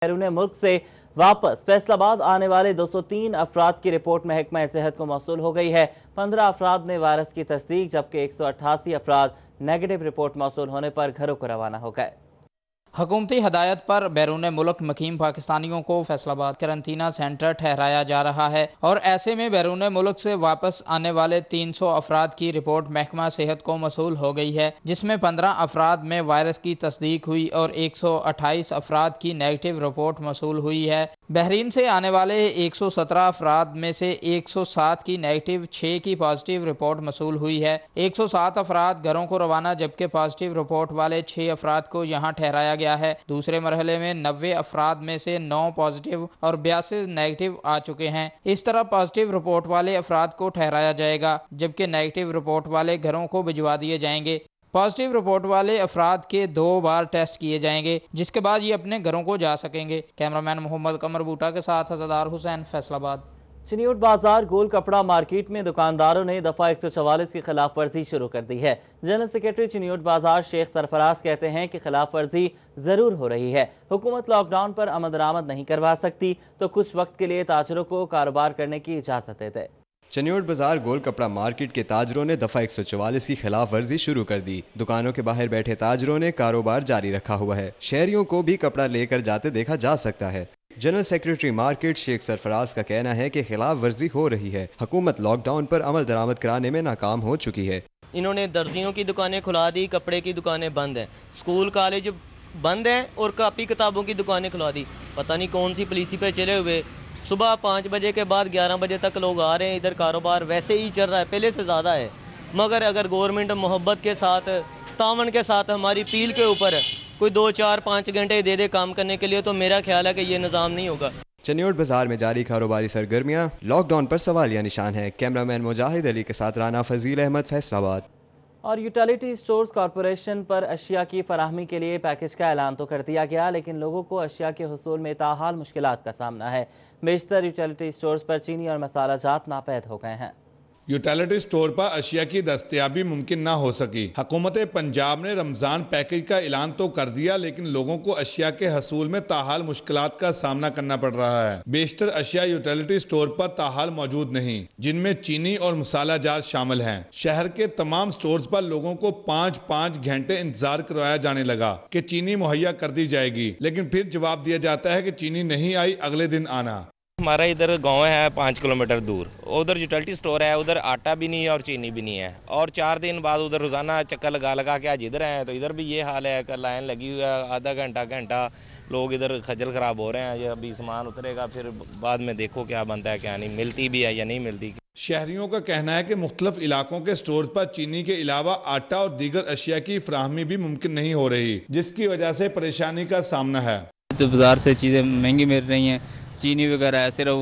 بیرون ملک سے واپس فیصلاباد آنے والے 203 افراد کی رپورٹ محکمہ صحت کو موصول ہو گئی ہے۔ 15 افراد نے وائرس کی تصدیق جبکہ 188 افراد نیگیٹو رپورٹ موصول ہونے پر گھروں کو روانہ ہو گئے۔ حکومتی ہدایت پر بیرون ملک مقیم پاکستانیوں کو فیصل آباد قرنطینہ سینٹر ٹھہرایا جا رہا ہے اور ایسے میں بیرون ملک سے واپس آنے والے 300 افراد کی رپورٹ محکمہ صحت کو موصول ہو گئی ہے، جس میں 15 افراد میں وائرس کی تصدیق ہوئی اور 128 افراد کی نیگیٹو رپورٹ موصول ہوئی ہے۔ بحرین سے آنے والے 117 افراد میں سے 107 کی نیگیٹو، 6 کی پازیٹیو رپورٹ موصول ہوئی ہے۔ 107 افراد گھروں کو روانہ جبکہ پازیٹیو رپورٹ والے 6 افراد کو یہاں ٹھہرایا گیا ہے۔ دوسرے مرحلے میں 90 افراد میں سے 9 پازیٹیو اور 82 نیگیٹو آ چکے ہیں۔ اس طرح پازیٹیو رپورٹ والے افراد کو ٹھہرایا جائے گا جبکہ نیگیٹو رپورٹ والے گھروں کو بھجوا دیے جائیں گے۔ پازیٹیو رپورٹ والے افراد کے 2 بار ٹیسٹ کیے جائیں گے جس کے بعد یہ اپنے گھروں کو جا سکیں گے۔ کیمرامین محمد قمر بوٹا کے ساتھ حسدار حسین، فیصل آباد۔ چنیوٹ بازار گول کپڑا مارکیٹ میں دکانداروں نے دفعہ 144 کی خلاف ورزی شروع کر دی ہے۔ جنرل سیکریٹری چنیوٹ بازار شیخ سرفراز کہتے ہیں کہ خلاف ورزی ضرور ہو رہی ہے۔ حکومت لاک ڈاؤن پر عمل درآمد نہیں کروا سکتی تو کچھ وقت کے لیے تاجروں کو کاروبار کرنے کی اجازت دیتے۔ چنیوٹ بازار گول کپڑا مارکیٹ کے تاجروں نے دفعہ 144 کی خلاف ورزی شروع کر دی۔ دکانوں کے باہر بیٹھے تاجروں نے کاروبار جاری رکھا ہوا ہے۔ شہریوں کو بھی کپڑا لے کر جاتے دیکھا جا سکتا ہے۔ جنرل سیکریٹری مارکیٹ شیخ سرفراز کا کہنا ہے کہ خلاف ورزی ہو رہی ہے۔ حکومت لاک ڈاؤن پر عمل درآمد کرانے میں ناکام ہو چکی ہے۔ انہوں نے درزیوں کی دکانیں کھلا دی، کپڑے کی دکانیں بند ہیں، سکول کالج بند ہیں اور کاپی کتابوں کی دکانیں کھلا دی۔ پتہ نہیں کون سی پالیسی پہ چلے ہوئے۔ صبح 5 بجے کے بعد 11 بجے تک لوگ آ رہے ہیں، ادھر کاروبار ویسے ہی چل رہا ہے، پہلے سے زیادہ ہے۔ مگر اگر گورنمنٹ محبت کے ساتھ، تعاون کے ساتھ ہماری اپیل کے اوپر کوئی 2 4 5 گھنٹے دے دے کام کرنے کے لیے تو میرا خیال ہے کہ یہ نظام نہیں ہوگا۔ چنیوٹ بازار میں جاری کاروباری سرگرمیاں لاک ڈاؤن پر سوالیہ نشان ہے۔ کیمرامین مجاہد علی کے ساتھ رانا فضیل احمد، فیصل آباد۔ اور یوٹیلیٹی سٹورز کارپوریشن پر اشیاء کی فراہمی کے لیے پیکج کا اعلان تو کر دیا گیا لیکن لوگوں کو اشیاء کے حصول میں تاحال مشکلات کا سامنا ہے۔ بیشتر یوٹیلیٹی سٹورز پر چینی اور مسالہ جات ناپید ہو گئے ہیں۔ یوٹیلیٹی سٹور پر اشیاء کی دستیابی ممکن نہ ہو سکی۔ حکومت پنجاب نے رمضان پیکج کا اعلان تو کر دیا لیکن لوگوں کو اشیاء کے حصول میں تاحال مشکلات کا سامنا کرنا پڑ رہا ہے۔ بیشتر اشیاء یوٹیلیٹی سٹور پر تاحال موجود نہیں، جن میں چینی اور مسالہ جات شامل ہیں۔ شہر کے تمام سٹورز پر لوگوں کو 5 گھنٹے انتظار کروایا جانے لگا کہ چینی مہیا کر دی جائے گی، لیکن پھر جواب دیا جاتا ہے کہ چینی نہیں آئی، اگلے دن آنا۔ ہمارا ادھر گاؤں ہے 5 کلومیٹر دور، ادھر یوٹیلیٹی سٹور ہے، ادھر آٹا بھی نہیں ہے اور چینی بھی نہیں ہے، اور 4 دن بعد ادھر روزانہ چکر لگا کے آج ادھر ہیں تو ادھر بھی یہ حال ہے کہ لائن لگی ہوئی ہے، آدھا گھنٹہ لوگ ادھر خجل خراب ہو رہے ہیں۔ یہ ابھی سامان اترے گا، پھر بعد میں دیکھو کیا بنتا ہے کیا نہیں، ملتی بھی ہے یا نہیں ملتی۔ شہریوں کا کہنا ہے کہ مختلف علاقوں کے سٹورز پر چینی کے علاوہ آٹا اور دیگر اشیاء کی فراہمی بھی ممکن نہیں ہو رہی، جس کی وجہ سے پریشانی کا سامنا ہے۔ تو بازار سے چیزیں مہنگی مل رہی ہیں، چینی وغیرہ ہے، صرف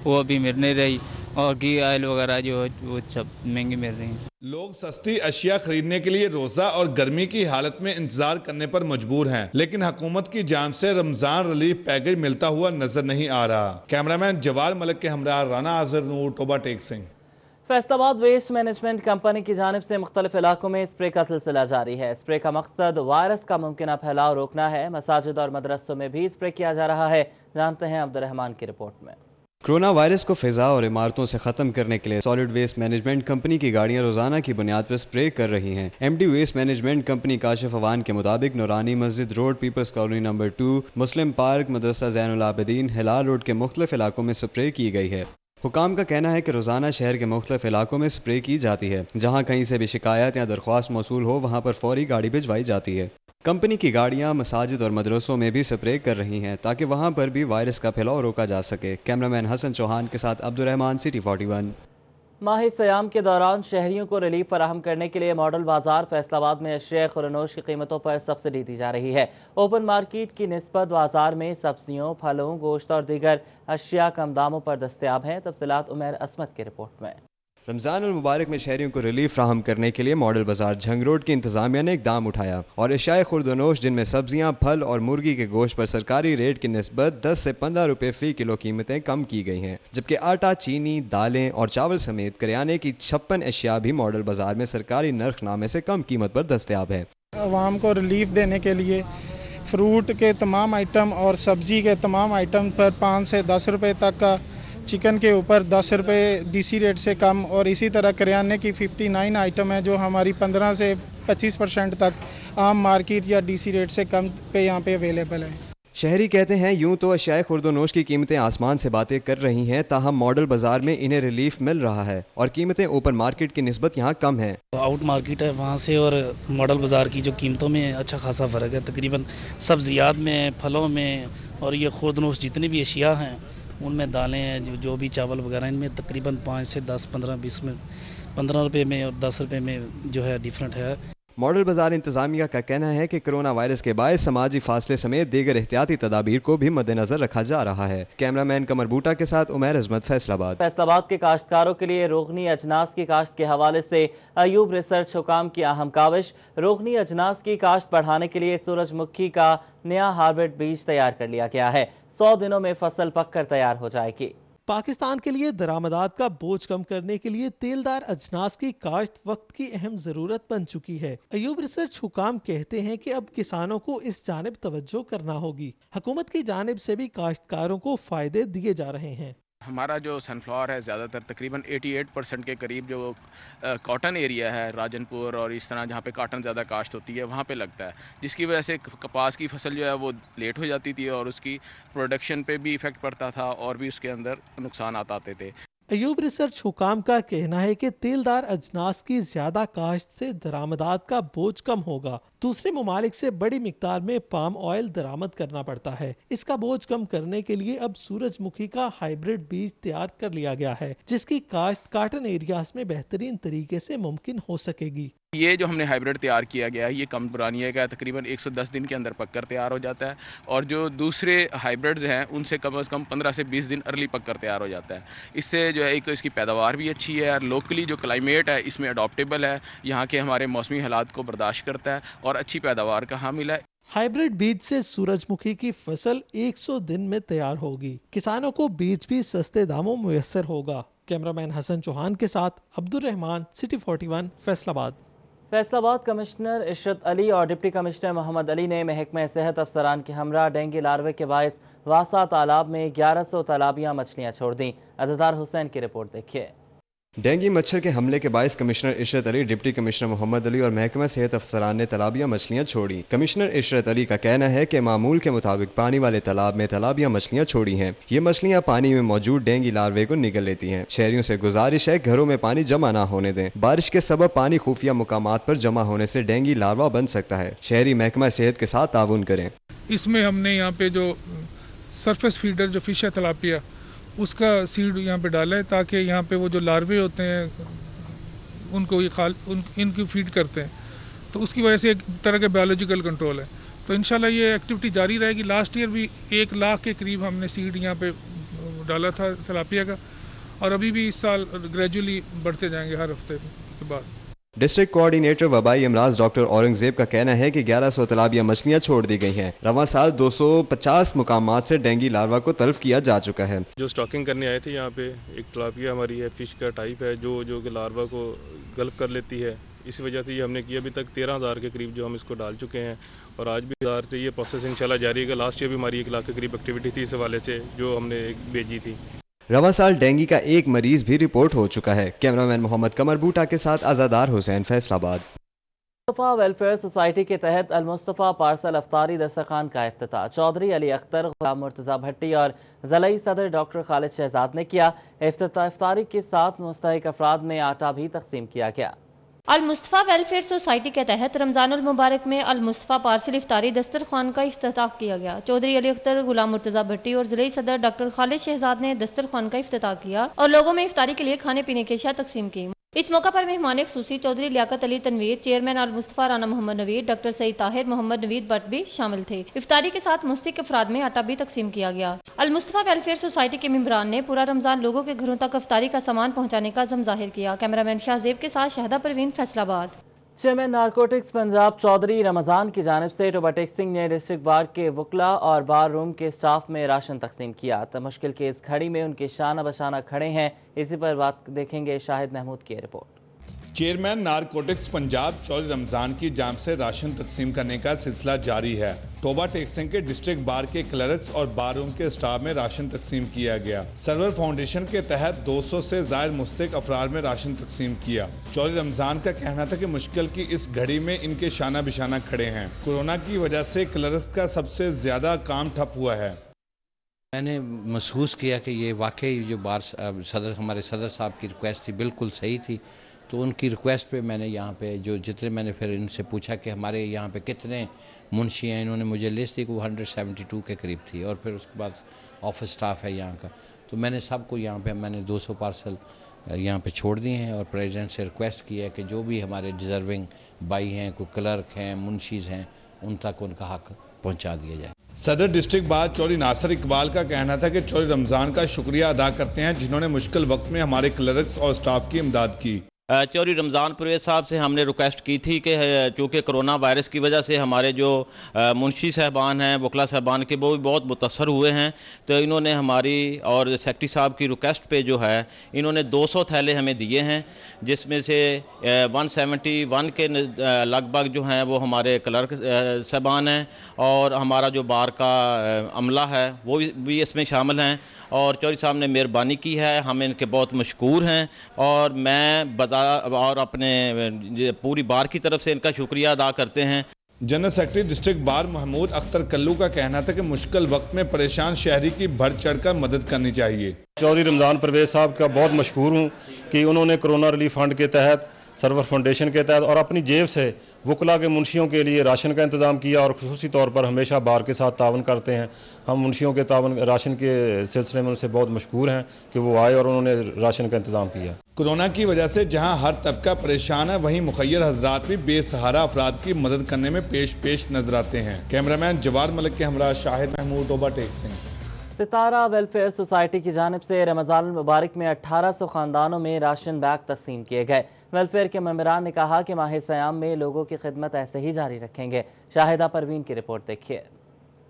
وہ ابھی مل نہیں رہی، اور گھی آئل وغیرہ جو وہ سب مہنگی مل رہی ہیں۔ لوگ سستی اشیاء خریدنے کے لیے روزہ اور گرمی کی حالت میں انتظار کرنے پر مجبور ہیں، لیکن حکومت کی جانب سے رمضان ریلیف پیکج ملتا ہوا نظر نہیں آ رہا۔ کیمرامین جوال ملک کے ہمراہ رانا آذر نور، ٹوبہ ٹیک سنگھ۔ فیصل آباد ویسٹ مینجمنٹ کمپنی کی جانب سے مختلف علاقوں میں اسپرے کا سلسلہ جاری ہے۔ اسپرے کا مقصد وائرس کا ممکنہ پھیلاؤ روکنا ہے۔ مساجد اور مدرسوں میں بھی اسپرے کیا جا رہا ہے۔ جانتے ہیں عبدالرحمان کی رپورٹ میں۔ کرونا وائرس کو فضا اور عمارتوں سے ختم کرنے کے لیے سالڈ ویسٹ مینجمنٹ کمپنی کی گاڑیاں روزانہ کی بنیاد پر اسپرے کر رہی ہیں۔ M D waste management company Kashif Awan کے مطابق Noorani Masjid road, peoples colony number 2، Muslim park, مدرسہ زین العابدین، ہلال روڈ کے مختلف علاقوں میں اسپرے کی گئی ہے۔ حکام کا کہنا ہے کہ روزانہ شہر کے مختلف علاقوں میں اسپرے کی جاتی ہے۔ جہاں کہیں سے بھی شکایت یا درخواست موصول ہو وہاں پر فوری گاڑی بھجوائی جاتی ہے۔ کمپنی کی گاڑیاں مساجد اور مدرسوں میں بھی اسپرے کر رہی ہیں تاکہ وہاں پر بھی وائرس کا پھیلاؤ روکا جا سکے۔ کیمرامین حسن چوہان کے ساتھ عبدالرحمان، سٹی 41۔ ماہ سیام کے دوران شہریوں کو ریلیف فراہم کرنے کے لیے ماڈل بازار فیصل آباد میں اشیاء خورنوش کی قیمتوں پر سبسڈی دی جا رہی ہے۔ اوپن مارکیٹ کی نسبت بازار میں سبزیوں، پھلوں، گوشت اور دیگر اشیاء کم داموں پر دستیاب ہیں۔ تفصیلات عمیر عصمت کی رپورٹ میں۔ رمضان المبارک میں شہریوں کو ریلیف فراہم کرنے کے لیے ماڈل بازار جھنگ روڈ کی انتظامیہ نے اقدام اٹھایا اور اشیاء خوردونوش جن میں سبزیاں، پھل اور مرغی کے گوشت پر سرکاری ریٹ کی نسبت 10 سے 15 روپے فی کلو قیمتیں کم کی گئی ہیں، جبکہ آٹا، چینی، دالیں اور چاول سمیت کریانے کی 56 اشیاء بھی ماڈل بازار میں سرکاری نرخ نامے سے کم قیمت پر دستیاب ہے۔ عوام کو ریلیف دینے کے لیے फ्रूट के तमाम आइटम और सब्जी के तमाम आइटम पर 5 से 10 रुपए तक का, चिकन के ऊपर 10 रुपए डीसी रेट से कम, और इसी तरह करियाने की 59 आइटम है जो हमारी 15 से 25% तक आम मार्केट या डीसी रेट से कम पे यहाँ पे अवेलेबल है। शहरी कहते हैं यूं तो अशियाए खुर्दोनोश की कीमतें आसमान से बातें कर रही हैं, ताहम मॉडल बाजार में इन्हें रिलीफ मिल रहा है और कीमतें ओपन मार्केट की निस्बत यहाँ कम है। आउट मार्केट है वहाँ से, और मॉडल बाजार की जो कीमतों में अच्छा खासा फ़र्क है। तकरीबन सब्जियात में, फलों में, और ये खुर्दोनोश जितनी भी अशिया हैं उनमें, दालें हैं, जो भी चावल वगैरह, इनमें तकरीबन 5 से 10, 15, 20 में 15 रुपये में और 10 रुपये में जो है डिफरेंट है। मॉडल बाजार इंतजामिया का कहना है कि कोरोना वायरस के बायस समाजी फासले समेत दीगर एहतियाती तदाबीर को भी मद्देनजर रखा जा रहा है। कैमरामैन कमर बूटा के साथ उमैर अजमत, फैसलाबाद के काश्तकारों के लिए रोगनी अजनास की काश्त के हवाले से अयूब रिसर्च हुकाम की अहम काविश। रोगनी अजनास की काश्त बढ़ाने के लिए सूरजमुखी का नया हाइब्रिड बीज तैयार कर लिया गया है। 100 दिनों में फसल पककर तैयार हो जाएगी। पाकिस्तान के लिए दरामदात का बोझ कम करने के लिए तेलदार अजनास की काश्त वक्त की अहम जरूरत बन चुकी है। अयूब रिसर्च हुकाम कहते हैं कि अब किसानों को इस जानिब तवज्जो करना होगी। हुकूमत की जानिब से भी काश्तकारों को फायदे दिए जा रहे हैं। हमारा जो सनफ्लावर है ज़्यादातर तकरीबन 88% के करीब जो कॉटन एरिया है, राजनपुर और इस तरह जहाँ पे कॉटन ज़्यादा काश्त होती है वहाँ पे लगता है, जिसकी वजह से कपास की फसल जो है वो लेट हो जाती थी और उसकी प्रोडक्शन पे भी इफ़ेक्ट पड़ता था और भी उसके अंदर नुकसान आते थे। अयूब रिसर्च हुकाम का कहना है कि तेलदार अजनास की ज्यादा काश्त से दरामदात का बोझ कम होगा। दूसरे ममालिक से बड़ी मिकदार में पाम ऑयल दरामद करना पड़ता है। इसका बोझ कम करने के लिए अब सूरजमुखी का हाइब्रिड बीज तैयार कर लिया गया है, जिसकी काश्त कॉटन एरियाज में बेहतरीन तरीके से मुमकिन हो सकेगी। ये जो हमने हाइब्रिड तैयार किया गया है ये कम पुरानी का तकरीबन 110 दिन के अंदर पककर तैयार हो जाता है, और जो दूसरे हाइब्रिड्स हैं उनसे कम से कम 15 से 20 दिन अर्ली पककर तैयार हो जाता है। इससे जो है एक तो इसकी पैदावार भी अच्छी है, और लोकली जो क्लाइमेट है इसमें अडॉप्टेबल है, यहाँ के हमारे मौसमी हालात को बर्दाश्त करता है और अच्छी पैदावार का हामिल है। हाइब्रिड बीज से सूरजमुखी की फसल 100 दिन में तैयार होगी। किसानों को बीज भी सस्ते दामों में मुयस्सर होगा। कैमरामैन हसन चौहान के साथ अब्दुल रहमान, सिटी 41, फैसलाबाद कमिश्नर इशरत अली और डिप्टी कमिश्नर मोहम्मद अली ने महकमा सेहत अफसरान के हमरा डेंगू लार्वे के बायस वासा तालाब में 1100 तालाबियां मछलियां छोड़ दी। अज़दार हुसैन की रिपोर्ट देखिए। डेंगू मच्छर के हमले के बायस commissioner Ishrat Ali, deputy commissioner Mohammad Ali और महकमा सेहत अफसरान ने तालाबियां मछलियां छोड़ी। कमिश्नर इशरत अली का कहना है कि मामूल के मुताबिक पानी वाले तालाब में तालाबियां मछलियां छोड़ी हैं। ये मछलियां पानी में मौजूद डेंगू लार्वे को निगल लेती हैं। शहरियों से गुजारिश है घरों में पानी जमा ना होने दें। बारिश के सबब पानी खुफिया मुकामात पर जमा होने से डेंगू लार्वा बन सकता है। शहरी महकमा सेहत के साथ ताउन करें। इसमें हमने यहाँ पे जो सरफेस फीडर जो फिश है तिलापिया, उसका सीड यहाँ पे डाला है ताकि यहाँ पे वो जो लार्वे होते हैं उनको ये इनकी फीड करते हैं, तो उसकी वजह से एक तरह का बायोलॉजिकल कंट्रोल है। तो इंशाल्लाह ये एक्टिविटी जारी रहेगी। लास्ट ईयर भी 1 लाख के करीब हमने सीड यहाँ पे डाला था तिलापिया का, और अभी भी इस साल ग्रेजुअली बढ़ते जाएंगे हर हफ्ते के बाद। डिस्ट्रिक्ट कोऑर्डिनेटर वबाई अमराज डॉक्टर औरंगजेब का कहना है कि 1100 तालाबियां मछलियां छोड़ दी गई हैं। रवां साल 250 मुकामात से डेंगू लार्वा को तल्फ किया जा चुका है। जो स्टॉकिंग करने आए थे यहाँ पे, एक तिलापिया हमारी है, फिश का टाइप है जो कि लार्वा को गल्फ कर लेती है। इस वजह से ये हमने किया, अभी तक 13,000 के करीब जो हम इसको डाल चुके हैं, और आज भी 1000 से ये प्रोसेसिंग चला जारी है। लास्ट ईयर भी हमारी 1 लाख के करीब एक्टिविटी थी इस हवाले से जो हमने भेजी थी। रवां साल डेंगू का एक मरीज भी रिपोर्ट हो चुका है। कैमरामैन मोहम्मद कमर बूटा के साथ अज़दार हुसैन, फैसलाबाद। मुस्तफ़ा वेलफेयर सोसाइटी के तहत अल-मुस्तफ़ा पार्सल अफ्तारी दस्तरखान का इफ्तिताह चौधरी अली अख्तर, गुलाम मुर्तज़ा भट्टी और ज़लई सदर डॉक्टर खालिद शहजाद ने किया। इफ्तितारी के साथ मुस्तहिक अफराद में आटा भी तकसीम किया गया। अल-मुस्तफ़ा वेलफेयर सोसाइटी के तहत रमज़ानुल मुबारक में अल-मुस्तफ़ा पार्सल इफ्तारी दस्तरखान का इफ्तिताह किया गया। चौधरी अली अख्तर, गुलाम मुर्तज़ा भट्टी और ज़िले सदर डॉक्टर खालिद शहजाद ने दस्तरखान का इफ्तिताह किया और लोगों में इफ्तारी के लिए खाने पीने की अशिया तकसीम की। इस मौका पर मेहमान खुसूसी चौधरी लियाकत अली तनवीर, चेयरमैन अल-मुस्तफ़ा राना मोहम्मद नवीद, डॉक्टर सईद ताहिर, मोहम्मद नवीद भट्ट भी शामिल थे। इफ्तारी के साथ मुस्तहिक अफराद में आटा भी तकसीम किया गया। अल-मुस्तफ़ा वेलफेयर सोसाइटी के मेंबरान ने पूरा रमजान लोगों के घरों तक इफ्तारी का सामान पहुँचाने का अज़म जाहिर किया। कैमरामैन शाहजेब के साथ शहदा परवीन, फैसलाबाद। चेयरमैन नारकोटिक्स पंजाब चौधरी रमजान की जानिब से टोबाटेक्सिंग ने डिस्ट्रिक्ट बार के वकला और बार रूम के स्टाफ में राशन तकसीम किया। तो मुश्किल के इस घड़ी में उनके शाना बशाना खड़े हैं। इसी पर बात देखेंगे शाहिद महमूद की report. Chairman narcotics Punjab Chaudhry Ramzan کی جانب سے راشن تقسیم کرنے کا سلسلہ جاری ہے۔ ٹوبہ ٹیکسنگ کے ڈسٹرکٹ بار کے کلرکس اور بار روم کے سٹاف میں راشن تقسیم کیا گیا۔ سرور فاؤنڈیشن کے تحت 200 سے زائد مستحق افراد میں راشن تقسیم کیا۔ چودھری رمضان کا کہنا تھا کہ مشکل کی اس گھڑی میں ان کے شانہ بشانہ کھڑے ہیں۔ کورونا کی وجہ سے کلرکس کا سب سے زیادہ کام ٹھپ ہوا ہے۔ میں نے محسوس کیا کہ یہ واقعی جو ہمارے صدر صاحب کی ریکویسٹ تھی بالکل صحیح تھی، تو ان کی ریکویسٹ پہ میں نے یہاں پہ جتنے میں نے پھر ان سے پوچھا کہ ہمارے یہاں پہ کتنے منشی ہیں، انہوں نے مجھے لسٹ دی کہ وہ 172 کے قریب تھی، اور پھر اس کے بعد آفس سٹاف ہے یہاں کا، تو میں نے سب کو یہاں پہ میں نے 200 پارسل یہاں پہ چھوڑ دیے ہیں، اور پریزیڈنٹ سے ریکویسٹ کی ہے کہ جو بھی ہمارے ڈیزرونگ بھائی ہیں، کوئی کلرک ہیں، منشیز ہیں، ان تک ان کا حق پہنچا دیا جائے۔ صدر ڈسٹرکٹ بار چودھری ناصر اقبال کا کہنا تھا کہ چودھری رمضان کا شکریہ ادا کرتے ہیں جنہوں نے مشکل وقت میں ہمارے کلرکس اور سٹاف کی امداد کی۔ چودھری رمضان پرویز صاحب سے ہم نے ریکویسٹ کی تھی کہ چونکہ کرونا وائرس کی وجہ سے ہمارے جو منشی صاحبان ہیں، وکلا صاحبان کے وہ بھی بہت متاثر ہوئے ہیں، تو انہوں نے ہماری اور سیکٹری صاحب کی ریکویسٹ پہ جو ہے انہوں نے 200 تھیلے ہمیں دیے ہیں، جس میں سے 171 کے لگ بھگ جو ہیں وہ ہمارے کلرک صاحبان ہیں، اور ہمارا جو بار کا عملہ ہے وہ بھی اس میں شامل ہیں، اور چودھری صاحب نے مہربانی کی ہے، ہم ان کے بہت مشکور ہیں، اور میں اور اپنے پوری بار کی طرف سے ان کا شکریہ ادا کرتے ہیں۔ General secretary district bar Mahmood Akhtar کلو کا کہنا تھا کہ مشکل وقت میں پریشان شہری کی بڑھ چڑھ کر مدد کرنی چاہیے۔ چودھری رمضان پرویز صاحب کا بہت مشکور ہوں کہ انہوں نے کرونا ریلیف فنڈ کے تحت، سرور فاؤنڈیشن کے تحت اور اپنی جیب سے وکلا کے منشیوں کے لیے راشن کا انتظام کیا، اور خصوصی طور پر ہمیشہ بار کے ساتھ تعاون کرتے ہیں۔ ہم منشیوں کے تعاون راشن کے سلسلے میں ان سے بہت مشکور ہیں کہ وہ آئے اور انہوں نے راشن کا انتظام کیا۔ کورونا کی وجہ سے جہاں ہر طبقہ پریشان ہے، وہیں مخیر حضرات بھی بے سہارا افراد کی مدد کرنے میں پیش نظر آتے ہیں۔ کیمرامین جوار ملک کے ہمراہ شاہد محمود، ٹوبہ ٹیکسنگ۔ ستارہ ویلفیئر سوسائٹی کی جانب سے رمضان المبارک میں 1800 خاندانوں میں راشن بیگ تقسیم کیے گئے۔ ویلفیئر کے ممبران نے کہا کہ ماہ سیام میں لوگوں کی خدمت ایسے ہی جاری رکھیں گے۔ شاہدہ پروین کی رپورٹ دیکھیے۔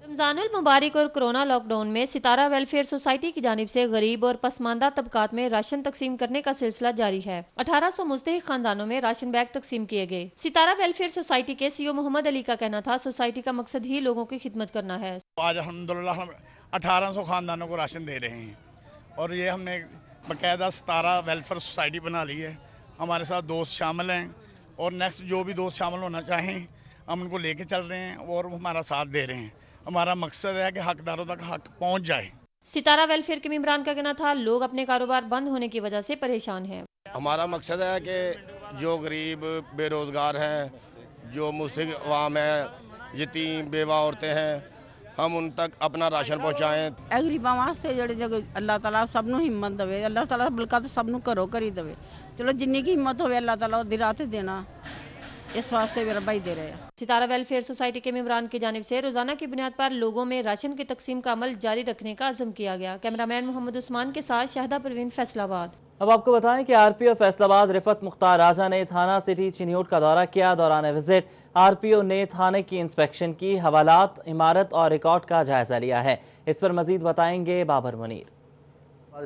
رمضان المبارک اور کرونا لاک ڈاؤن میں ستارہ ویلفیئر سوسائٹی کی جانب سے غریب اور پسماندہ طبقات میں راشن تقسیم کرنے کا سلسلہ جاری ہے۔ 1800 مستحق خاندانوں میں راشن بیگ تقسیم کیے گئے۔ ستارہ ویلفیئر سوسائٹی کے CEO محمد علی کا کہنا تھا، سوسائٹی کا مقصد ہی لوگوں کی خدمت کرنا ہے۔ آج الحمدللہ ہم 1800 خاندانوں کو راشن دے رہے ہیں، اور یہ ہم نے باقاعدہ ستارہ ویلفیئر سوسائٹی بنا لی ہے۔ ہمارے ساتھ دوست شامل ہیں، اور نیکسٹ جو بھی دوست شامل ہونا چاہیں ہم ان کو لے کے چل رہے ہیں، اور وہ ہمارا ساتھ دے رہے ہیں۔ ہمارا مقصد ہے کہ حقداروں تک حق پہنچ جائے۔ ستارہ ویلفیئر کے ممبران کا کہنا تھا، لوگ اپنے کاروبار بند ہونے کی وجہ سے پریشان ہیں۔ ہمارا مقصد ہے کہ جو غریب بے روزگار ہیں، جو مستحق عوام ہیں، یتیم بیوہ عورتیں ہیں، ہم ان تک اپنا راشن پہنچائیں۔ غریباں واسطے جڑے اللہ تعالیٰ سب نو ہمت دے، اللہ تعالیٰ بلکہ سب نو گھروں گھر ہی دے، چلو جنی کی ہمت ہوئے اللہ تعالیٰ دی راہ تے دینا، اس واسطے میرا بھائی دے رہے ہیں۔ ستارہ ویلفیئر سوسائٹی کے ممبران کی جانب سے روزانہ کی بنیاد پر لوگوں میں راشن کی تقسیم کا عمل جاری رکھنے کا عزم کیا گیا۔ کیمرامین محمد عثمان کے ساتھ شاہدہ پروین، فیصل آباد۔ اب آپ کو بتائیں کہ RPO فیصل آباد رفت مختار راجہ نے تھانہ سٹی چنیوٹ کا دورہ کیا۔ دوران وزٹ RPO نے تھانے کی انسپیکشن کی، حوالات، عمارت اور ریکارڈ کا جائزہ لیا ہے۔ اس پر مزید بتائیں گے بابر منیر۔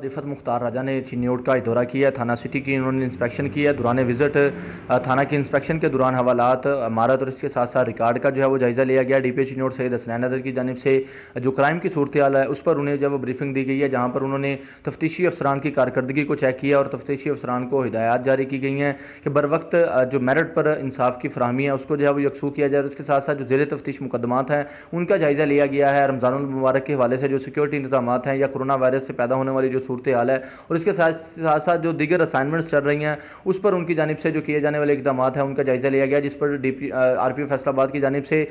رفت مختار راجہ نے چنیوٹ کا دورہ کیا، تھانہ سٹی کی انہوں نے انسپیکشن کی ہے۔ دوران وزٹ تھانہ کی انسپیکشن کے دوران حوالات، عمارت اور اس کے ساتھ ساتھ ریکارڈ کا جو ہے وہ جائزہ لیا گیا۔ DPO چنیوٹ سید حسنین نظر کی جانب سے جو کرائم کی صورتحال ہے اس پر انہیں جو بریفنگ دی گئی ہے، جہاں پر انہوں نے تفتیشی افسران کی کارکردگی کو چیک کیا، اور تفتیشی افسران کو ہدایات جاری کی گئی ہیں کہ بر وقت جو میرٹ پر انصاف کی فراہمی ہے اس کو جو ہے وہ یکسو کیا جائے، اور اس کے ساتھ ساتھ جو زیر تفتیش مقدمات ہیں ان کا جائزہ لیا گیا ہے۔ رمضان المبارک کے حوالے سے جو سیکیورٹی انتظامات ہیں یا کرونا وائرس سے پیدا ہونے والی جو صورتحال ہے، اور اس کے ساتھ ساتھ جو دیگر اسائنمنٹس چل رہی ہیں اس پر ان کی جانب سے جو کیے جانے والے اقدامات ہیں ان کا جائزہ لیا گیا، جس پر RPO فیصل آباد کی جانب سے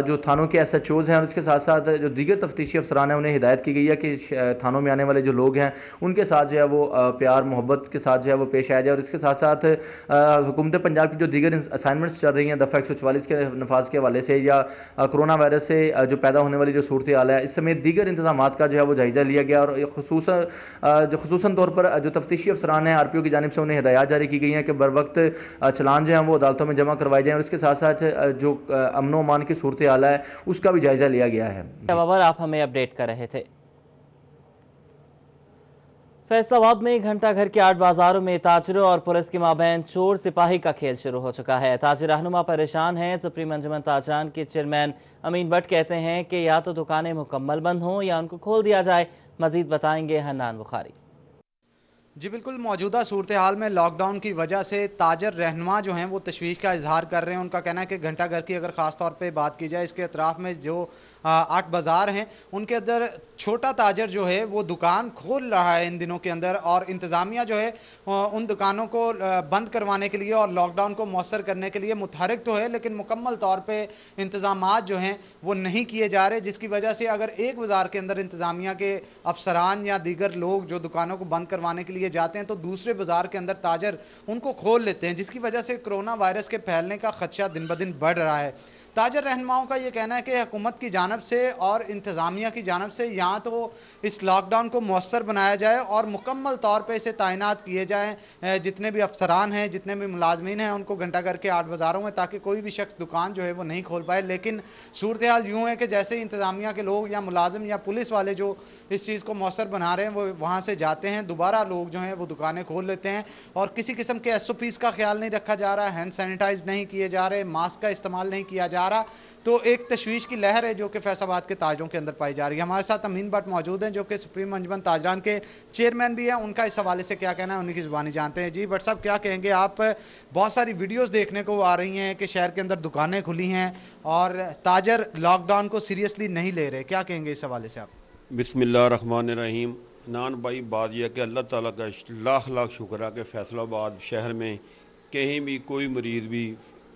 جو تھانوں کے SHOs ہیں اور اس کے ساتھ ساتھ جو دیگر تفتیشی افسران ہیں انہیں ہدایت کی گئی ہے کہ تھانوں میں آنے والے جو لوگ ہیں ان کے ساتھ جو ہے وہ پیار محبت کے ساتھ جو ہے وہ پیش آیا جائے، اور اس کے ساتھ ساتھ حکومت پنجاب کی جو دیگر اسائنمنٹس چل رہی ہیں دفعہ 144 کے نفاذ کے حوالے سے یا کرونا وائرس سے جو پیدا ہونے والی جو صورتحال ہے اس سمیت دیگر انتظامات کا جو ہے وہ جائزہ لیا گیا، اور خصوصاً طور پر جو تفتیشی افسران ہیں RPO کی جانب سے انہیں ہدایات جاری کی گئی ہیں کہ بر وقت چلان جو ہیں وہ عدالتوں میں جمع کروائے جائیں، اور اس کے ساتھ ساتھ جو امن و امان کی صورتحال ہے اس کا بھی جائزہ لیا گیا ہے۔ بابر، آپ ہمیں اپڈیٹ کر رہے تھے۔ फैसलाबाद में घंटा घर के 8 बाजारों में ताजरों और पुलिस के माबैन चोर सिपाही का खेल शुरू हो चुका है। ताजिर रहनुमा परेशान हैं। सुप्रीम अंजुमन ताजरान के चेयरमैन अमीन भट्ट कहते हैं कि या तो दुकानें मुकम्मल बंद हों या उनको खोल दिया जाए। मजीद बताएंगे हन्नान बुखारी। जी बिल्कुल, मौजूदा सूरत हाल में लॉकडाउन की वजह से ताजर रहनुमा जो हैं वो तशवीश का इजहार कर रहे हैं। उनका कहना है कि घंटा घर की अगर ख़ास तौर पे बात की जाए, इसके अतराफ़ में जो 8 बाज़ार हैं उनके अंदर छोटा ताजर जो है वो दुकान खोल रहा है इन दिनों के अंदर, और इंतज़ामिया जो है उन दुकानों को बंद करवाने के लिए और लॉकडाउन को मौसर करने के लिए मुतहरिक तो है, लेकिन मुकम्मल तौर पर इंतज़ामात जो हैं वो नहीं किए जा रहे, जिसकी वजह से अगर एक बाज़ार के अंदर इंतज़ामिया के अफसरान या दीगर लोग जो दुकानों को बंद करवाने के लिए जाते हैं तो दूसरे बाजार के अंदर ताजर उनको खोल लेते हैं, जिसकी वजह से कोरोना वायरस के फैलने का खदशा दिन ब दिन बढ़ रहा है। ताजर रहनुमाओं का ये कहना है कि हुकूमत की जानिब से और इंतज़ामिया की जानिब से यहाँ तो इस लॉकडाउन को मौसर बनाया जाए और मुकम्मल तौर पर इसे तैनात किए जाएँ जितने भी अफसरान हैं, जितने भी मुलाजमीन हैं, उनको घंटा घर के 8 बाज़ारों में, ताकि कोई भी शख्स दुकान जो है वो नहीं खोल पाए। लेकिन सूरत हाल यूँ है कि जैसे इंतज़ामिया के लोग या मुलाजिम या पुलिस वाले जो इस चीज़ को मौसर बना रहे हैं वो वहाँ से जाते हैं, दोबारा लोग जो हैं वो दुकानें खोल लेते हैं और किसी किस्म के SOPs का ख्याल नहीं रखा जा रहा, हैंड सैनिटाइज नहीं किए जा रहे, मास्क का इस्तेमाल नहीं किया जा रहा। तो एक तशवीश की लहर है जो कि फैसलाबाद के ताजरों के अंदर पाई जा रही है। हमारे साथ अमीन भट्ट मौजूद हैं जो कि सुप्रीम अंजुमन ताजरान के चेयरमैन भी हैं। उनका इस हवाले से क्या कहना है उन्हीं की जुबानी जानते हैं। जी भट्ट साहब, क्या कहेंगे आप? बहुत सारी वीडियोस देखने को आ रही हैं कि शहर के अंदर दुकानें खुली हैं और ताजर लॉकडाउन को सीरियसली नहीं ले रहे, क्या कहेंगे इस हवाले से आप? बिस्मिल्लाहिर्रहमानिर्रहीम। नान भाई, बात यह कि अल्लाह ताला का लाख लाख शुक्र है कि फैसलाबाद शहर में कहीं भी कोई मरीज़ भी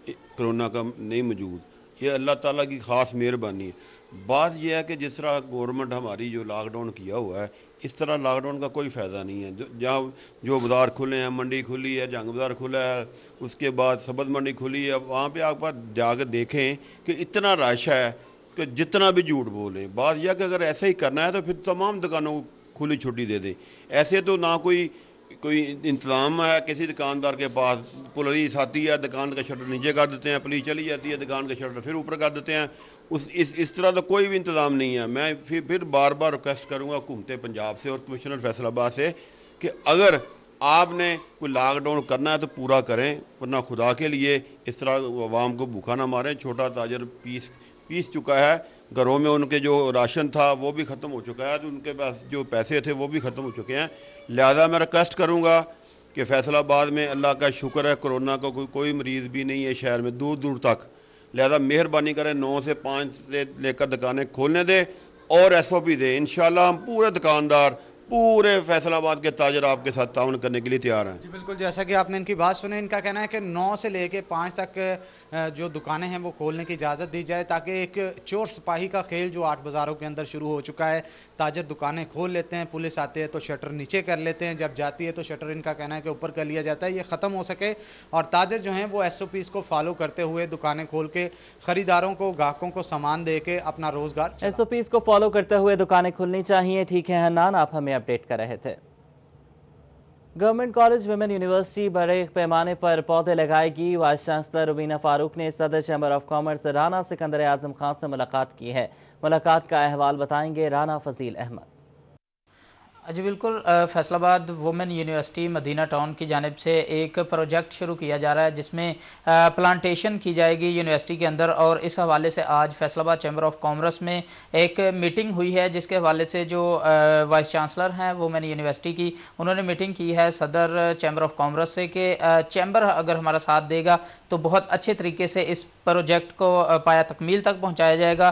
कोरोना का नहीं मौजूद। ये अल्लाह ताला की ख़ास मेहरबानी है। बात यह है कि जिस तरह गवर्नमेंट हमारी जो लॉकडाउन किया हुआ है, इस तरह लॉकडाउन का कोई फ़ायदा नहीं है। जहाँ जो बाज़ार खुले हैं, मंडी खुली है, जंग बाज़ार खुला है, उसके बाद सबद मंडी खुली है, वहाँ पे आप जाकर देखें कि इतना रश है कि जितना भी झूठ बोलें। बात यह कि अगर ऐसे ही करना है तो फिर तमाम दुकानों को खुली छुट्टी दे दें। ऐसे तो ना कोई इंतज़ाम है किसी दुकानदार के पास। पुलिस आती है, दुकान का शटर नीचे कर देते हैं, पुलिस चली जाती है, दुकान का शटर फिर ऊपर कर देते हैं। इस तरह तो कोई भी इंतज़ाम नहीं है। मैं फिर बार बार रिक्वेस्ट करूँगा हुकूमत पंजाब से और कमिश्नर फैसलाबाद से कि अगर आपने कोई लॉकडाउन करना है तो पूरा करें, वरना खुदा के लिए इस तरह आवाम को भूखा ना मारें। छोटा ताजर पीस चुका है, घरों में उनके जो राशन था वो भी ख़त्म हो चुका है, तो उनके पास जो पैसे थे वो भी ख़त्म हो चुके हैं। लिहाजा मैं रिक्वेस्ट करूँगा कि फैसलाबाद में अल्लाह का शुक्र है कोरोना का कोई मरीज़ भी नहीं है शहर में दूर दूर तक। लिहाजा मेहरबानी करें 9 से 5 से लेकर दुकानें खोलने दें और SOP दें। इंशाल्लाह हम पूरे दुकानदार, पूरे फैसलाबाद के ताजर आपके साथ ताउन करने के लिए तैयार हैं। जी बिल्कुल, जैसा कि आपने इनकी बात सुनी, इनका कहना है कि 9 से लेके 5 तक जो दुकानें हैं वो खोलने की इजाज़त दी जाए, ताकि एक चोर सिपाही का खेल जो 8 बाज़ारों के अंदर शुरू हो चुका है। ताजर दुकानें खोल लेते हैं, पुलिस आते हैं तो शटर नीचे कर लेते हैं, जब जाती है तो शटर इनका कहना है कि ऊपर कर लिया जाता है। ये ख़त्म हो सके और ताजर जो हैं वो SOPs को फॉलो करते हुए दुकानें खोल के ख़रीदारों को, ग्राहकों को सामान दे के अपना रोज़गार SOPs को फॉलो करते हुए दुकानें खुलनी चाहिए। ठीक है हन्नान, आप हमें अपडेट कर रहे थे। गवर्नमेंट कॉलेज विमेन यूनिवर्सिटी बड़े पैमाने पर पौधे लगाएगी। वाइस चांसलर रुबीना फारूक ने सदर chamber of commerce Rana Sikandar Azam Khan से मुलाकात की है। मुलाकात का अहवाल बताएंगे राना फजील अहमद। जी बिल्कुल, Faisalabad women university Madina town की जानिब से एक प्रोजेक्ट शुरू किया जा रहा है जिसमें प्लांटेशन की जाएगी यूनिवर्सिटी के अंदर, और इस हवाले से आज फैसलाबाद चैम्बर ऑफ कॉमर्स में एक मीटिंग हुई है, जिसके हवाले से जो वाइस चांसलर हैं वुमेन यूनिवर्सिटी की, उन्होंने मीटिंग की है सदर चैम्बर ऑफ कॉमर्स से कि चैम्बर अगर हमारा साथ देगा तो बहुत अच्छे तरीके से इस प्रोजेक्ट को पाया तकमील तक पहुँचाया जाएगा।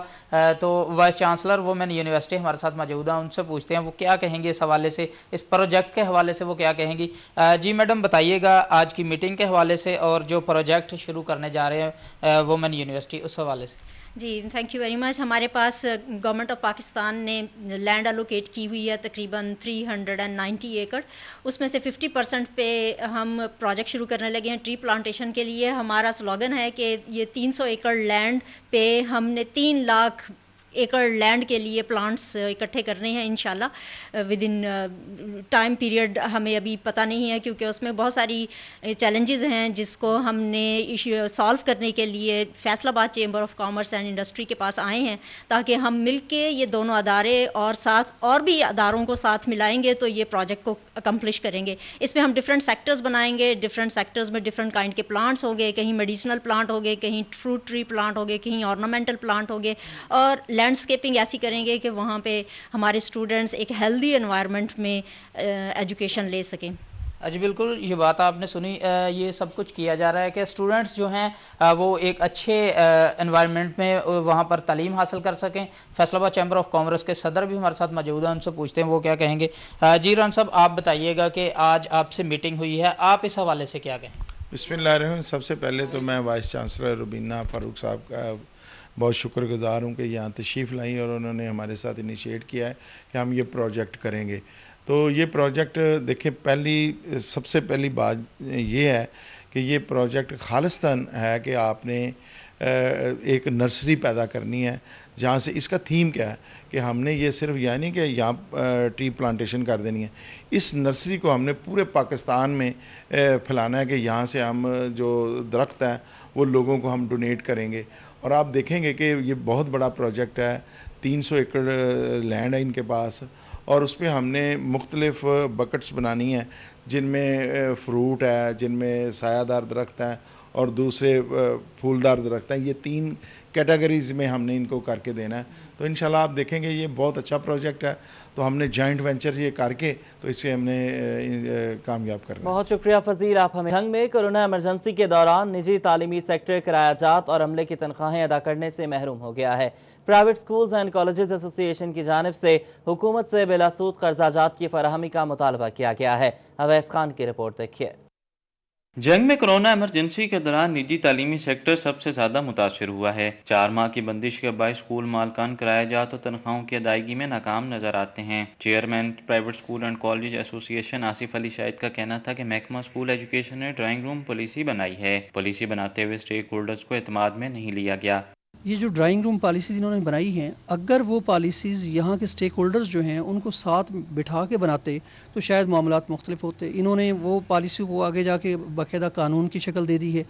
तो वाइस चांसलर वुमेन यूनिवर्सिटी हमारे साथ मौजूद हैं, उनसे पूछते हैं वो क्या कहेंगे इस हवाले से, इस प्रोजेक्ट के हवाले से वो क्या कहेंगी। जी मैडम, बताइएगा आज की मीटिंग के हवाले से और जो प्रोजेक्ट शुरू करने जा रहे हैं वुमेन यूनिवर्सिटी, उस हवाले से। जी थैंक यू वेरी मच। हमारे पास गवर्नमेंट ऑफ पाकिस्तान ने लैंड एलोकेट की हुई है तकरीबन 390 एकड़, उसमें से 50% पे हम प्रोजेक्ट शुरू करने लगे हैं ट्री प्लांटेशन के लिए। हमारा स्लोगन है कि ये 300 एकड़ लैंड पे हमने 3 लाख एकड़ लैंड के लिए प्लांट्स इकट्ठे करने हैं इंशाल्लाह विद इन टाइम पीरियड। हमें अभी पता नहीं है क्योंकि उसमें बहुत सारी चैलेंजेस हैं जिसको हमने सॉल्व करने के लिए Faisalabad chamber of commerce and industry के पास आए हैं, ताकि हम मिलके ये दोनों अदारे और साथ और भी अदारों को साथ मिलाएंगे तो ये प्रोजेक्ट को अकम्प्लिश करेंगे। इसमें हम डिफरेंट सेक्टर्स बनाएंगे, डिफरेंट सेक्टर्स में डिफरेंट काइंड के प्लांट्स होंगे, कहीं मेडिसिनल प्लांट होंगे, कहीं फ्रूट ट्री प्लांट होंगे, कहीं ऑर्नामेंटल प्लांट होंगे, और लैंडस्केपिंग ऐसी करेंगे कि वहाँ पे हमारे स्टूडेंट्स एक हेल्दी एनवायरनमेंट में एजुकेशन ले सकें। जी बिल्कुल, ये बात आपने सुनी। ये सब कुछ किया जा रहा है कि स्टूडेंट्स जो हैं वो एक अच्छे एनवायरनमेंट में वहाँ पर तालीम हासिल कर सकें। फैसलाबाद चैम्बर ऑफ कॉमर्स के सदर भी हमारे साथ मौजूद हैं, उनसे पूछते हैं वो क्या कहेंगे। जी रान साहब, आप बताइएगा कि आज आपसे मीटिंग हुई है, आप इस हवाले से क्या कहें? बिस्मिल्लाहिर्रहमानिर्रहीम। सबसे पहले तो मैं वाइस चांसलर रुबीना फारूक साहब का बहुत शुक्रगुजार हूँ कि यहाँ तशरीफ़ लाई और उन्होंने हमारे साथ इनिशिएट किया है कि हम ये प्रोजेक्ट करेंगे। तो ये प्रोजेक्ट देखिए, सबसे पहली बात ये है कि ये प्रोजेक्ट खालिस्तान है कि आपने एक नर्सरी पैदा करनी है, जहाँ से इसका थीम क्या है कि हमने ये सिर्फ यानी कि यहाँ ट्री प्लांटेशन कर देनी है। इस नर्सरी को हमने पूरे पाकिस्तान में फैलाना है कि यहाँ से हम जो दरख्त हैं वो लोगों को हम डोनेट करेंगे। और आप देखेंगे कि ये बहुत बड़ा प्रोजेक्ट है, 300 एकड़ लैंड है इनके पास, और उस पर हमने मुख्तलिफ बकेट्स बनानी है जिनमें फ्रूट है, जिनमें सायादार दरख्त हैं और दूसरे फूलदार दरख्त हैं। ये 3 कैटेगरीज में हमने इनको करके देना है। तो इंशाल्लाह आप देखेंगे ये बहुत अच्छा प्रोजेक्ट है। तो हमने जॉइंट वेंचर ये करके तो इसे हमने कामयाब करना। बहुत शुक्रिया फजील, आप हमें। जंग में कोरोना इमरजेंसी के दौरान निजी तालीमी सेक्टर किरायाजात और अमले की तनख्वाहें अदा करने से महरूम हो गया है। Private schools and colleges association की जानिब से हुकूमत से बिलासूद कर्जाजात की फराहमी का मुतालबा किया गया है। अवैस खान की रिपोर्ट देखिए। जंग में कोरोना इमरजेंसी के दौरान निजी तालीमी सेक्टर सबसे ज्यादा मुतासर हुआ है। 4 माह की बंदिश के बाद स्कूल मालकान किरायाजात और तनख्वाहों की अदायगी में नाकाम नजर आते हैं। Chairman private school and college association Asif Ali Shahid का कहना था कि महकमा स्कूल एजुकेशन ने ड्राइंग रूम पॉलिसी बनाई है। पॉलिसी बनाते हुए स्टेक होल्डर्स को एतमाद में नहीं लिया गया। ये जो ड्राइंग रूम पॉलिसीज़ इन्होंने बनाई हैं, अगर वो पॉलिसीज़ यहाँ के स्टेक होल्डर्स जो हैं उनको साथ बिठा के बनाते तो शायद मामलात मुख्तलिफ होते। इन्होंने वो पॉलिसी को आगे जाके बाकायदा कानून की शक्ल दे दी है,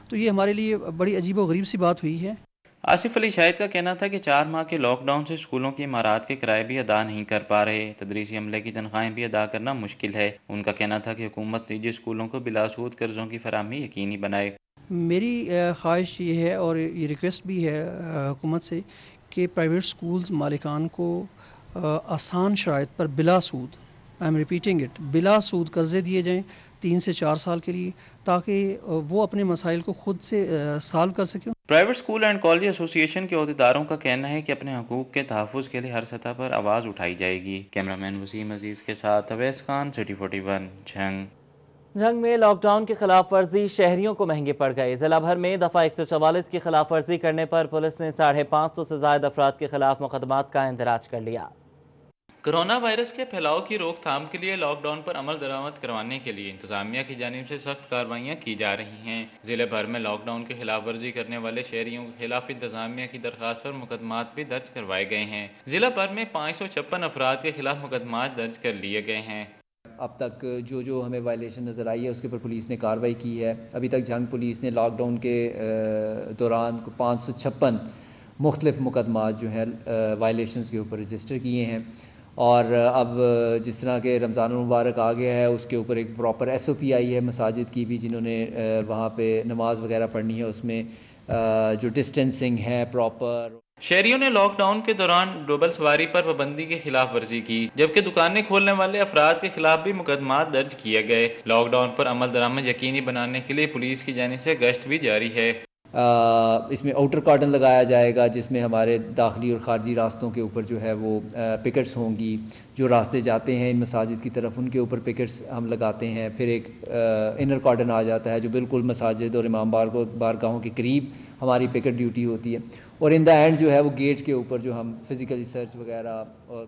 तो ये हमारे लिए बड़ी अजीब व गरीब सी बात हुई है। आसिफ अली शाहिद का कहना था कि 4 माह के लॉकडाउन से स्कूलों की इमारत के किराए भी अदा नहीं कर पा रहे, तदरीसी अमले की तनख्वाहें भी अदा करना मुश्किल है। उनका कहना था कि हुकूमत निजी स्कूलों को बिलासूद कर्जों की फराहमी यकीनी बनाए। मेरी ख्वाहिश ये है और ये रिक्वेस्ट भी है हुकूमत से कि प्राइवेट स्कूल्स मालिकान को आसान शराइत पर बिला सूद, आई एम रिपीटिंग इट, बिला सूद कर्जे दिए जाएं 3 से 4 साल के लिए, ताकि वो अपने मसाइल को खुद से सॉल्व कर सकें। Private school and college association के अहदेदारों का कहना है कि अपने हकूक के तहफ़्फ़ुज़ के लिए हर सतह पर आवाज़ उठाई जाएगी। कैमरामैन वसीम अजीज़ के साथ अवैस खान, सिटी 41, झंग। जंग में लॉकडाउन की खिलाफ वर्जी शहरियों को महंगी पड़ गई। जिला भर में दफा 144 की खिलाफ वर्जी करने पर पुलिस ने 550 से ज्यादा अफराद के खिलाफ मुकदमात का इंदराज कर लिया। कोरोना वायरस के फैलाव की रोकथाम के लिए लॉकडाउन पर अमल दरामद करवाने के लिए इंतजामिया की जानिब से सख्त कार्रवाइयाँ की जा रही हैं। जिले भर में लॉकडाउन की खिलाफ वर्जी करने वाले शहरियों के खिलाफ इंतजामिया की दरख्वास्त पर मुकदमात भी दर्ज करवाए गए हैं। जिला भर में 556 अफराद के खिलाफ मुकदमात दर्ज कर लिए गए हैं। अब तक जो हमें वायलेशन नज़र आई है उसके ऊपर पुलिस ने कार्रवाई की है। अभी तक जंग पुलिस ने लॉकडाउन के दौरान 556 मुख्तलिफ मुकदमात जो हैं वायलेशन के ऊपर रजिस्टर किए हैं। और अब जिस तरह के रमज़ान मुबारक आ गया है उसके ऊपर एक प्रॉपर SOP आई है मसाजिद की भी, जिन्होंने वहाँ पे नमाज वगैरह पढ़नी है उसमें जो डिस्टेंसिंग है प्रॉपर। शहरियों ने लॉकडाउन के दौरान डबल सवारी पर पाबंदी के खिलाफ वर्जी की, जबकि दुकानें खोलने वाले अफराद के खिलाफ भी मुकदमात दर्ज किए गए। लॉकडाउन पर अमल दरामद यकीनी बनाने के लिए पुलिस की जानिब से गश्त भी जारी है। इसमें आउटर कार्डन लगाया जाएगा जिसमें हमारे दाखिली और खारजी रास्तों के ऊपर जो है वो पिकेट्स होंगी। जो रास्ते जाते हैं इन मसाजिद की तरफ उनके ऊपर पिकेट्स हम लगाते हैं। फिर एक इनर कार्डन आ जाता है जो बिल्कुल मसाजिद और इमाम बारगाहों के करीब हमारी पिकेट ड्यूटी होती है। और इन द एंड जो है वो गेट के ऊपर जो हम फिजिकल रिसर्च वगैरह और